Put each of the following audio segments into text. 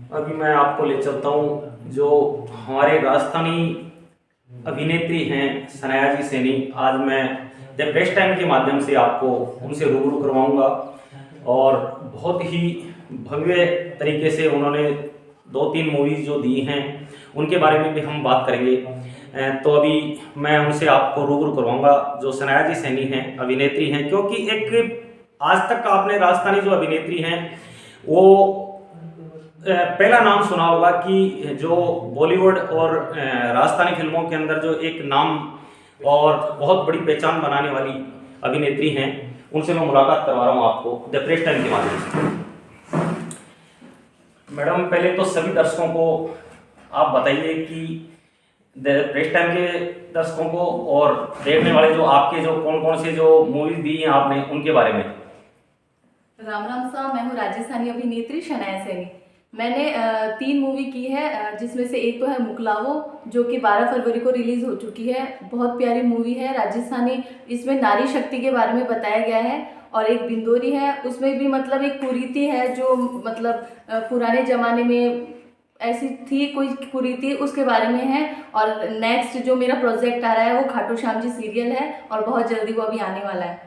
अभी मैं आपको ले चलता हूँ जो हमारे राजस्थानी अभिनेत्री हैं सनाया जी सैनी। आज मैं द प्रेस टाइम के माध्यम से आपको उनसे रूबरू करवाऊंगा और बहुत ही भव्य तरीके से उन्होंने 2-3 मूवीज जो दी हैं उनके बारे में भी हम बात करेंगे। तो अभी मैं उनसे आपको रूबरू करवाऊंगा जो सनाया जी सैनी हैं, अभिनेत्री हैं। क्योंकि एक आज तक का आपने राजस्थानी जो अभिनेत्री हैं वो पहला नाम सुना होगा कि जो बॉलीवुड और राजस्थानी फिल्मों के अंदर जो एक नाम और बहुत बड़ी पहचान बनाने वाली अभिनेत्री हैं, उनसे मैं मुलाकात करवा रहा हूँ आपको द प्रेस टाइम के माध्यम से। मैडम, पहले तो सभी दर्शकों को आप बताइए कि द प्रेस टाइम के दर्शकों को और देखने वाले जो आपके जो कौन कौन से जो मूवीज दी हैं आपने उनके बारे में। राम राम सा, मैं हूँ राजस्थानी अभिनेत्री सनाया सैनी। मैंने 3 मूवी की है, जिसमें से एक तो है मुकलावो जो कि 12 फरवरी को रिलीज हो चुकी है। बहुत प्यारी मूवी है राजस्थानी। इसमें नारी शक्ति के बारे में बताया गया है। और एक बिंदोरी है, उसमें भी मतलब एक कुरीति है जो मतलब पुराने ज़माने में ऐसी थी, कोई कुरीति, उसके बारे में है। और नेक्स्ट जो मेरा प्रोजेक्ट आ रहा है वो खाटू श्याम जी सीरियल है और बहुत जल्दी वो अभी आने वाला है,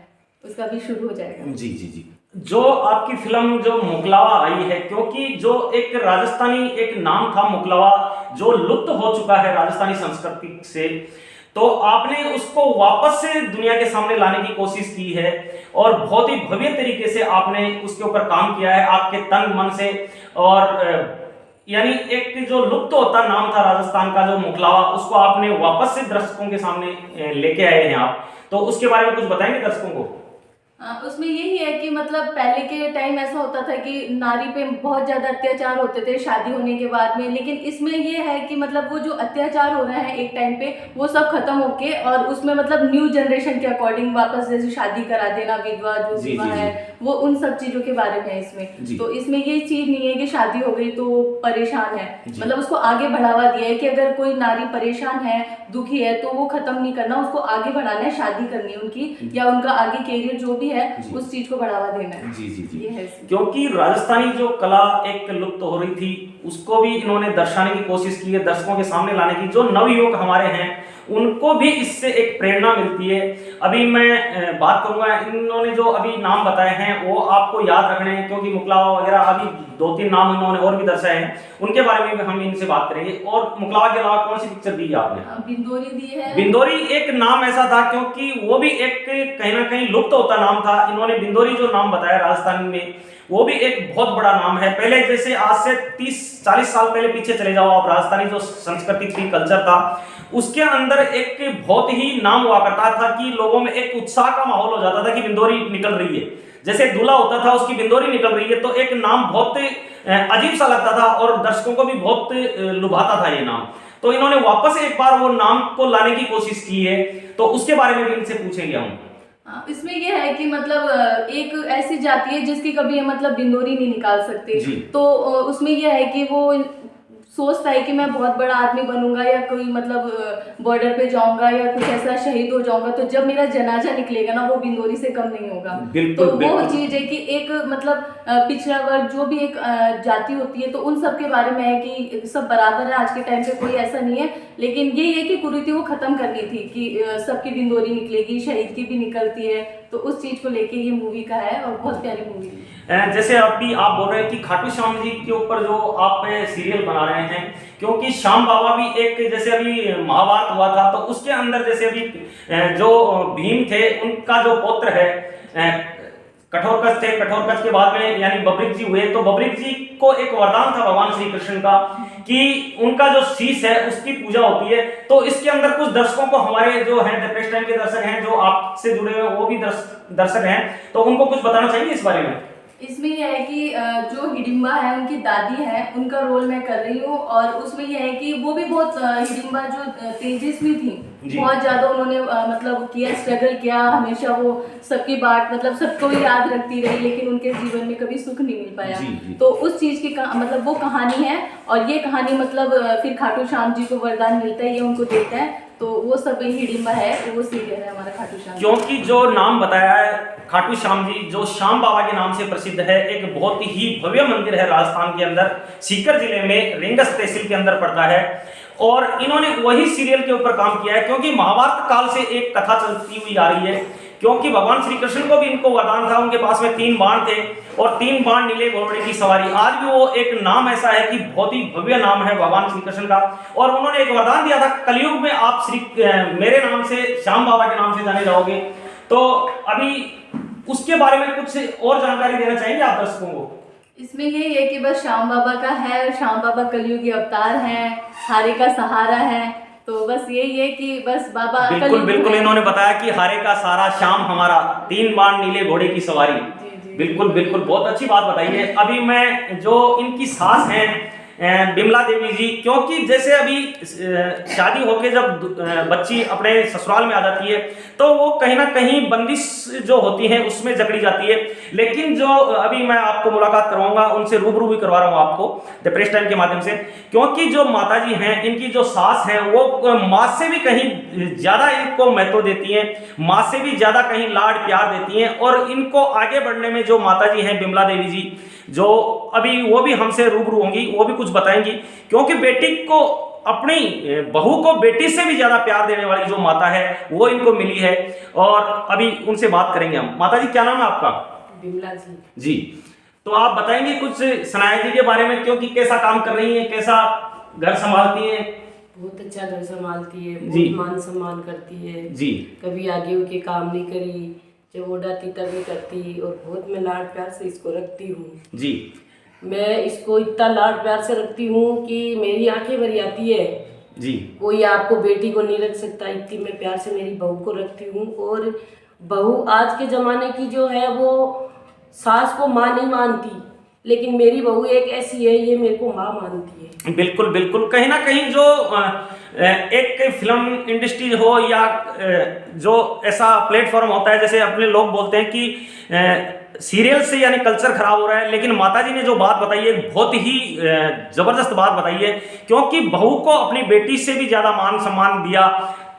उसका भी शुरू हो जाएगा। जी जी जी। जो आपकी फिल्म जो मुकलावा आई है, क्योंकि जो एक राजस्थानी एक नाम था मुकलावा जो लुप्त हो चुका है राजस्थानी संस्कृति से, तो आपने उसको वापस से दुनिया के सामने लाने की कोशिश की है और बहुत ही भव्य तरीके से आपने उसके ऊपर काम किया है आपके तन मन से। और यानी एक जो लुप्त होता नाम था राजस्थान का जो मुकलावा, उसको आपने वापस से दर्शकों के सामने लेके आए हैं आप। तो उसके बारे में कुछ बताएंगे दर्शकों को। उसमें यही है कि मतलब पहले के टाइम ऐसा होता था कि नारी पे बहुत ज़्यादा अत्याचार होते थे शादी होने के बाद में, लेकिन इसमें ये है कि मतलब वो जो अत्याचार हो रहे हैं एक टाइम पे वो सब खत्म होके और उसमें मतलब न्यू जनरेशन के अकॉर्डिंग वापस जैसे शादी करा देना, विधवा जो विवाह है वो, उन सब चीज़ों के बारे में है इसमें। तो इसमें ये चीज़ नहीं है कि शादी हो गई तो परेशान है, मतलब उसको आगे बढ़ावा दिया है कि अगर कोई नारी परेशान है, दुखी है, तो वो खत्म नहीं करना, उसको आगे बढ़ाना है, शादी करनी है उनकी या उनका आगे कैरियर जो भी है उस चीज को बढ़ावा देना है। जी जी जी। ये है क्योंकि राजस्थानी जो कला एक लुप्त हो रही थी उसको भी इन्होंने दर्शाने की कोशिश की है, दर्शकों के सामने लाने की। जो नवयुवक हमारे हैं उनको भी इससे एक प्रेरणा मिलती है। अभी मैं बात करूंगा, इन्होंने जो अभी नाम बताए हैं वो आपको याद रखने हैं, क्योंकि मुकलावा वगैरह अभी 2-3 नाम इन्होंने और भी दर्शाए हैं, उनके बारे में भी हम इनसे बात करेंगे। और मुकलावा के अलावा कौन सी पिक्चर दी है आपने? बिंदोरी दी है। बिंदोरी एक नाम ऐसा था क्योंकि वो भी एक कहीं ना कहीं लुप्त होता नाम था। इन्होंने बिंदोरी जो नाम बताया राजस्थान में वो भी एक बहुत बड़ा नाम है। पहले जैसे आज से 30-40 साल पहले पीछे चले जाओ आप, राजस्थानी जो संस्कृति थी, कल्चर था, उसके अंदर एक बहुत ही नाम हुआ करता था कि लोगों में एक उत्साह का माहौल हो जाता था कि बिंदोरी निकल रही है। जैसे दूल्हा होता था उसकी बिंदोरी निकल रही है, तो एक नाम बहुत अजीब सा लगता था और दर्शकों को भी बहुत लुभाता था ये नाम। तो इन्होंने वापस एक बार वो नाम को लाने की कोशिश की है, तो उसके बारे में भी इनसे पूछेंगे हम। इसमें यह है कि मतलब एक ऐसी जाति है जिसकी कभी मतलब बिंदोरी नहीं निकाल सकते, तो उसमें यह है कि वो सोचता है कि मैं बहुत बड़ा आदमी बनूंगा या कोई मतलब बॉर्डर पे जाऊंगा या कुछ ऐसा शहीद हो जाऊंगा, तो जब मेरा जनाजा निकलेगा ना वो बिंदोरी से कम नहीं होगा। तो वो चीज है कि एक मतलब पिछड़ा वर्ग जो भी एक जाति होती है तो उन सब के बारे में है कि सब बराबर है। आज के टाइम पे कोई ऐसा नहीं है, लेकिन ये है कि कुरीति वो खत्म करनी थी कि सबकी बिंदोरी निकलेगी, शहीद की भी निकलती है, तो उस चीज को लेके ये मूवी का है और बहुत प्यारी मूवी है। जैसे अभी आप बोल रहे हैं कि खाटू श्याम जी के ऊपर जो आप सीरियल बना रहे हैं, क्योंकि श्याम बाबा भी एक, जैसे अभी महाभारत हुआ था तो उसके अंदर जैसे अभी जो भीम थे उनका जो पुत्र है कठोरकच थे, कठोरकच के बाद में यानी बब्रिक जी हुए, तो बब्रिक जी को एक वरदान था भगवान श्री कृष्ण का कि उनका जो शीश है उसकी पूजा होती है। तो इसके अंदर कुछ दर्शकों को, हमारे जो हैं द प्रेस टाइम के दर्शक हैं जो आपसे जुड़े हुए वो भी दर्शक हैं, तो उनको कुछ बताना चाहिए इस बारे में। इसमें यह है कि जो हिडिंबा है उनकी दादी है, उनका रोल मैं कर रही हूँ और उसमें यह है कि वो भी बहुत हिडिंबा जो तेजस्वी थी, बहुत ज्यादा उन्होंने मतलब किया, स्ट्रगल किया, हमेशा वो सबकी बात मतलब सबको याद रखती रही, लेकिन उनके जीवन में कभी सुख नहीं मिल पाया। तो उस चीज की मतलब वो कहानी है और ये कहानी मतलब फिर खाटू श्याम जी को वरदान मिलता है, ये उनको देता है तो वो सब हिडिंबा है, वो सीरियल है हमारा खाटू श्याम। क्योंकि जो नाम बताया है खाटू श्याम जी, जो श्याम बाबा के नाम से प्रसिद्ध है, एक बहुत ही भव्य मंदिर है राजस्थान के अंदर, सीकर जिले में रेंगस तहसील के अंदर पड़ता है। और इन्होंने वही सीरियल के ऊपर काम किया है, क्योंकि महाभारत काल से एक कथा चलती हुई आ रही है। क्योंकि भगवान श्री कृष्ण को भी इनको वरदान था, उनके पास में 3 बाण थे और 3 बाण नीले घोड़े की सवारी। आज भी वो एक नाम ऐसा है कि बहुत ही भव्य नाम है भगवान श्री कृष्ण का। और उन्होंने एक वरदान दिया था, कलयुग में आप मेरे नाम से, श्याम बाबा के नाम से जाने जाओगे। तो अभी उसके बारे में कुछ और जानकारी देना चाहेंगे आप दर्शकों को? इसमें यही है कि बस श्याम बाबा का है, श्याम बाबा कलयुगी अवतार हैं, हारे का सहारा है। तो बस यही है कि बस बाबा बिल्कुल बिल्कुल, इन्होंने बताया कि हारे का सारा श्याम हमारा, 3 बाण नीले घोड़े की सवारी। बिल्कुल बिल्कुल, बहुत अच्छी बात बताई है। अभी मैं जो इनकी सास हैं बिमला देवी जी, क्योंकि जैसे अभी शादी होके जब बच्ची अपने ससुराल में आ जाती है तो वो कहीं ना कहीं बंदिश जो होती है उसमें जकड़ी जाती है। लेकिन जो अभी मैं आपको मुलाकात करवाऊंगा, उनसे रूबरू भी करवा रहा हूँ आपको द प्रेस टाइम के माध्यम से, क्योंकि जो माता जी हैं, इनकी जो सास हैं, वो माँ से भी कहीं ज्यादा इनको महत्व देती हैं, माँ से भी ज्यादा कहीं लाड प्यार देती हैं। और इनको आगे बढ़ने में जो माता जी हैं बिमला देवी जी, जो अभी वो भी हमसे रूबरू होंगी, वो भी कुछ बताएंगी। क्योंकि बेटी को, अपनी बहू को बेटी से भी ज्यादा प्यार देने वाली जो माता है वो इनको मिली है। और अभी उनसे बात करेंगे हम। माता जी, क्या नाम है आपका? बिमला जी। जी, तो आप बताएंगे कुछ सनाया जी के बारे में, क्योंकि कैसा काम कर रही है, कैसा घर संभालती है? बहुत अच्छा घर संभालती है, जी। बहुत मान सम्मान करती है जी। कभी आगे होके काम नहीं करी, जब ओडाती तभी करती। और बहुत मैं लाड प्यार से इसको रखती हूँ जी। मैं इसको इतना लाड प्यार से रखती हूँ कि मेरी आंखें भर आती है जी। कोई आपको बेटी को नहीं रख सकता, इतनी मैं प्यार से मेरी बहू को रखती हूँ। और बहू आज के ज़माने की जो है वो सास को माँ नहीं मानती, लेकिन मेरी बहू एक ऐसी है, ये मेरे को माँ मानती है। बिल्कुल बिल्कुल, कहीं ना कहीं जो एक फिल्म इंडस्ट्री हो या जो ऐसा प्लेटफॉर्म होता है, जैसे अपने लोग बोलते हैं कि सीरियल से यानी कल्चर खराब हो रहा है, लेकिन माता जी ने जो बात बताई है बहुत ही जबरदस्त बात बताई है। क्योंकि बहू को अपनी बेटी से भी ज्यादा मान सम्मान दिया,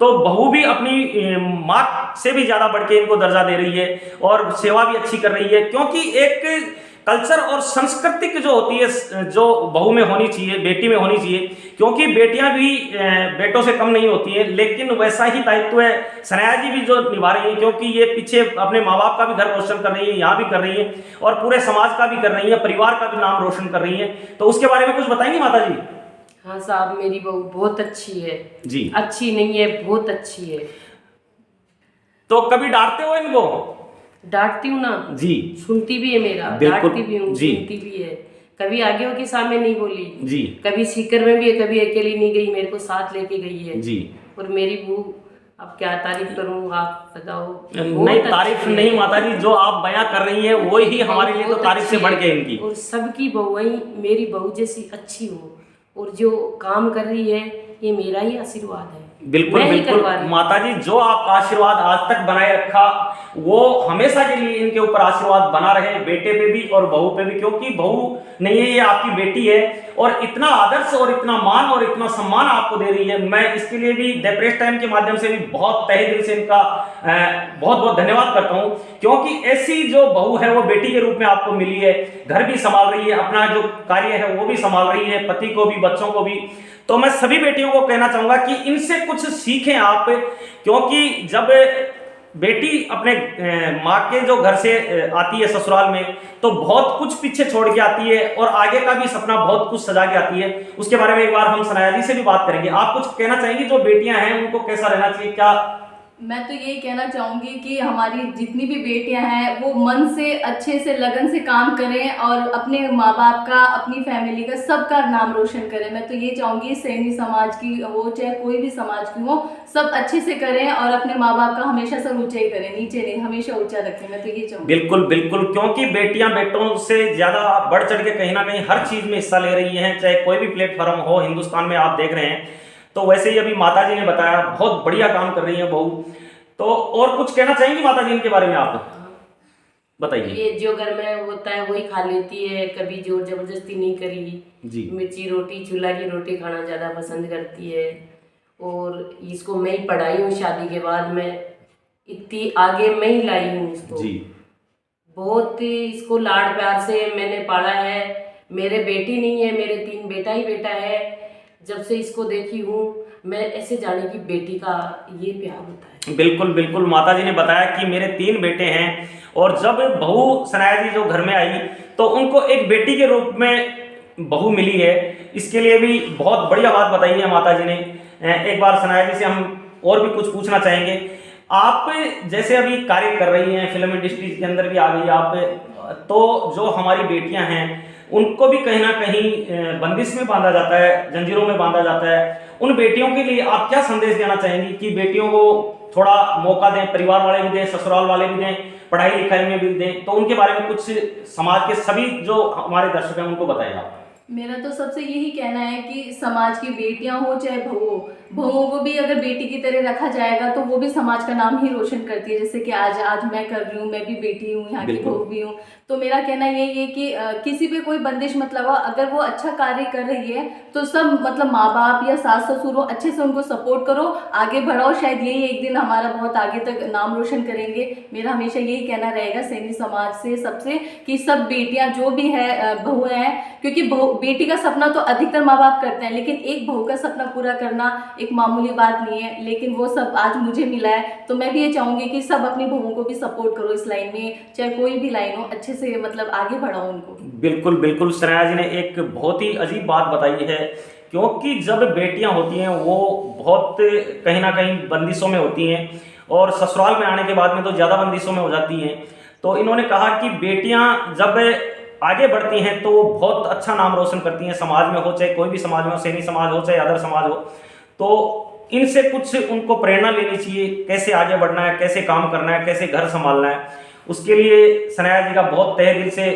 तो बहू भी अपनी माँ से भी ज्यादा बढ़ के इनको दर्जा दे रही है और सेवा भी अच्छी कर रही है। क्योंकि एक कल्चर और संस्कृतिक जो होती है, जो बहू में होनी चाहिए, बेटी में होनी चाहिए। क्योंकि बेटियां भी बेटों से कम नहीं होती हैं, लेकिन वैसा ही दायित्व है सनाया जी भी जो निभा रही है। क्योंकि ये पीछे अपने माँ बाप का भी घर रोशन कर रही है, यहाँ भी कर रही है, और पूरे समाज का भी कर रही है, परिवार का भी नाम रोशन कर रही है। तो उसके बारे में कुछ बताएंगी माता जी? हाँ साहब, मेरी बहू बहुत अच्छी है जी। अच्छी नहीं है, बहुत अच्छी है। तो कभी डांटते हो इनको? डांटती हूँ ना जी। सुनती भी है मेरा, डांटती भी हूँ, सुनती भी है। कभी आगे हो के सामने नहीं बोली जी। कभी सीकर में भी है, कभी अकेली नहीं गई, मेरे को साथ लेके गई है जी। और मेरी बहू, अब क्या तारीफ करूँ, आप बताओ। नहीं, तारीफ नहीं माता जी, जो आप बयां कर रही हैं वो ही हमारे लिए तो तारीफ से बढ़ के इनकी। और सबकी बहुएं मेरी बहू जैसी अच्छी हो, और जो काम कर रही है ये मेरा ही आशीर्वाद है। बिल्कुल बिल्कुल माता जी, जो आप आशीर्वाद आज तक बनाए रखा वो हमेशा के लिए इनके ऊपर आशीर्वाद बना रहे, बेटे पे भी और बहू पे भी। क्योंकि बहू नहीं है, ये आपकी बेटी है, और इतना आदर्श और इतना मान और इतना सम्मान आपको दे रही है। मैं इसके लिए भी द प्रेस टाइम के माध्यम से भी बहुत तहे दिल से इनका बहुत बहुत धन्यवाद करता हूं। क्योंकि ऐसी जो बहू है वो बेटी के रूप में आपको मिली है, घर भी संभाल रही है, अपना जो कार्य है वो भी संभाल रही है, पति को भी, बच्चों को भी। तो मैं सभी बेटियों को कहना चाहूंगा कि इनसे कुछ सीखें आप। क्योंकि जब बेटी अपने माँ के जो घर से आती है ससुराल में, तो बहुत कुछ पीछे छोड़ के आती है और आगे का भी सपना बहुत कुछ सजा के आती है। उसके बारे में एक बार हम सनाया जी से भी बात करेंगे। आप कुछ कहना चाहेंगे, जो बेटियां हैं उनको कैसा रहना चाहिए? क्या मैं तो यही कहना चाहूँगी कि हमारी जितनी भी बेटियां हैं वो मन से, अच्छे से, लगन से काम करें और अपने माँ बाप का, अपनी फैमिली का, सबका नाम रोशन करें। मैं तो ये चाहूँगी सैनी समाज की हो चाहे कोई भी समाज की हो, सब अच्छे से करें और अपने माँ बाप का हमेशा सर ऊंचा ही करें, नीचे नहीं, हमेशा ऊंचा रखें। मैं तो ये चाहूँगी। बिल्कुल बिल्कुल, क्योंकि बेटियां बेटों से ज्यादा बढ़ चढ़ के कहीं ना कहीं हर चीज में हिस्सा ले रही हैं, चाहे कोई भी प्लेटफॉर्म हो हिंदुस्तान में आप देख रहे हैं। तो वैसे ही अभी माता जी ने बताया, बहुत बढ़िया काम कर रही है बहू। तो और कुछ कहना चाहेंगी माता जी इनके बारे में? आप बताइए। ये जो घर में होता है वही खा लेती है, कभी जोर जबरदस्ती नहीं करी जी। मिर्ची रोटी, चूल्हा की रोटी खाना ज्यादा पसंद करती है। और इसको मैं ही पढ़ाई हूँ। शादी के बाद मैं इतनी आगे मैं ही लाई हूँ इसको जी। बहुत इसको लाड प्यार से मैंने पाला है। मेरे बेटी नहीं है, मेरे 3 बेटा ही बेटा है। जब से इसको देखी हूँ मैं ऐसे जाने की बेटी का ये प्यार होता है। बिल्कुल बिल्कुल, माता जी ने बताया कि मेरे 3 बेटे हैं और जब बहू सनाया जी जो घर में आई तो उनको एक बेटी के रूप में बहू मिली है। इसके लिए भी बहुत बढ़िया बात बताई है माता जी ने। एक बार सनाया जी से हम और भी कुछ पूछना चाहेंगे। आप जैसे अभी कार्य कर रही हैं, फिल्म इंडस्ट्री के अंदर भी आ गई आप, तो जो हमारी बेटियां हैं उनको भी कहीं ना कहीं बंदिश में बांधा जाता है, जंजीरों में बांधा जाता है। उन बेटियों के लिए आप क्या संदेश देना चाहेंगी कि बेटियों को थोड़ा मौका दें, परिवार वाले भी दें, ससुराल वाले भी दें, पढ़ाई लिखाई में भी दें, तो उनके बारे में कुछ समाज के सभी जो हमारे दर्शक हैं उनको बताइए आप। मेरा तो सबसे यही कहना है कि समाज की बेटियां हो चाहे बहुओं को भी अगर बेटी की तरह रखा जाएगा तो वो भी समाज का नाम ही रोशन करती है। जैसे कि आज मैं कर रही हूँ, मैं भी बेटी हूँ, यहाँ की बहू भी हूँ। तो मेरा कहना यही है कि किसी पे कोई बंदिश मत लगाओ। अगर वो अच्छा कार्य कर रही है तो सब मतलब माँ बाप या सास ससुर हो, अच्छे से उनको सपोर्ट करो, आगे बढ़ाओ। शायद यही एक दिन हमारा बहुत आगे तक नाम रोशन करेंगे। मेरा हमेशा यही कहना रहेगा सैनी समाज से सबसे कि सब बेटियां जो भी है बहुएं हैं, क्योंकि बेटी का सपना तो अधिकतर माँ बाप करते हैं, लेकिन एक बहू का सपना पूरा करना एक मामूली बात नहीं है। लेकिन वो सब आज मुझे मिला है, तो मैं भी ये चाहूंगी कि सब अपनी बहुओं को भी सपोर्ट करो इस लाइन में, चाहे कोई भी लाइन हो, अच्छे से मतलब आगे बढ़ाओ उनको। बिल्कुल बिल्कुल, सनाया जी ने एक बहुत ही अजीब बात बताई है, क्योंकि जब बेटियां होती हैं वो बहुत कहीं ना कहीं बंदिशों में होती हैं और ससुराल में आने के बाद में तो ज़्यादा बंदिशों में हो जाती हैं। तो इन्होंने कहा कि बेटियां जब आगे बढ़ती हैं तो वो बहुत अच्छा नाम रोशन करती हैं, समाज में हो, चाहे कोई भी समाज में हो, सैनी समाज हो चाहे अदर समाज हो। तो इनसे कुछ उनको प्रेरणा लेनी चाहिए, कैसे आगे बढ़ना है, कैसे काम करना है, कैसे घर संभालना है। उसके लिए सनाया जी का बहुत तहे दिल से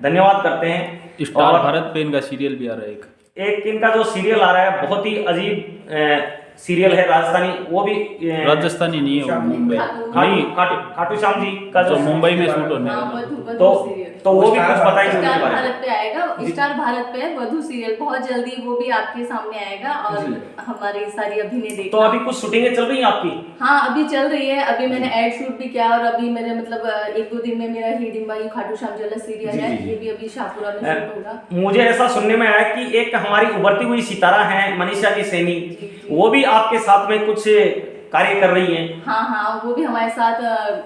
धन्यवाद करते हैं। स्टार भारत पे इनका सीरियल भी आ रहा है। एक इनका जो सीरियल आ रहा है बहुत ही अजीब सीरियल है, राजस्थानी, वो भी राजस्थानी नहीं है, वो मुंबई नहीं, खाटू श्याम जी का जो मुंबई में शूट होने हाँ, वाला वधू तो वो भी कुछ बताइए उनके स्टार बारे में। भारत पे आएगा, स्टार भारत पे वधू सीरियल बहुत जल्दी वो भी आपके सामने आएगा और हमारी सारी अभिनय देखना। तो अभी कुछ शूटिंगें चल रही हैं आपकी? हाँ अभी चल रही है। अभी मैंने एड शूट भी किया और अभी मेरे मतलब 1-2 दिन में मेरा हिडिंबा खाटू श्याम जला सीरियल है, ये भी अभी शाहपुरा में शूट होगा। मुझे ऐसा सुनने में आया कि एक हमारी उभरती हुई सितारा है मनीषा जी सैनी, वो भी आपके साथ में कुछ कार्य कर रही हैं। हाँ वो भी हमारे साथ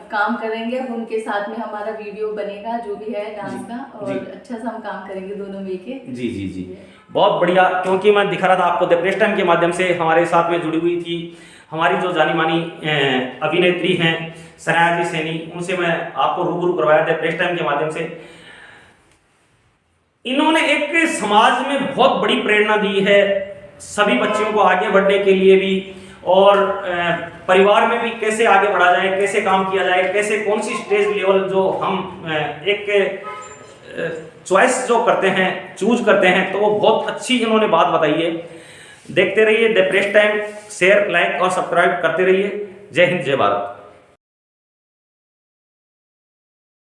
काम करेंगे। अब उनके साथ में हमारा वीडियो बनेगा जो भी है डांस का, और अच्छा सा हम काम करेंगे दोनों मिलके। जी बहुत बढ़िया। क्योंकि मैं दिखा रहा था आपको द प्रेस टाइम के माध्यम से हमारे साथ में जुड़ी हुई थी हमारी जो जानी मानी अभिनेत्री हैं सनाया जी सैनी, उनसे मैं आपको रूबरू करवाया द प्रेस टाइम के माध्यम से। इन्होंने एक समाज में बहुत बड़ी प्रेरणा दी है सभी बच्चियों को आगे बढ़ने के लिए भी, और परिवार में भी कैसे आगे बढ़ा जाए, कैसे काम किया जाए, कैसे कौन सी स्टेज लेवल जो हम एक चॉइस जो करते हैं, चूज करते हैं, तो वो बहुत अच्छी इन्होंने बात बताई है। देखते रहिए the press time, share, like और सब्सक्राइब करते रहिए। जय हिंद, जय भारत।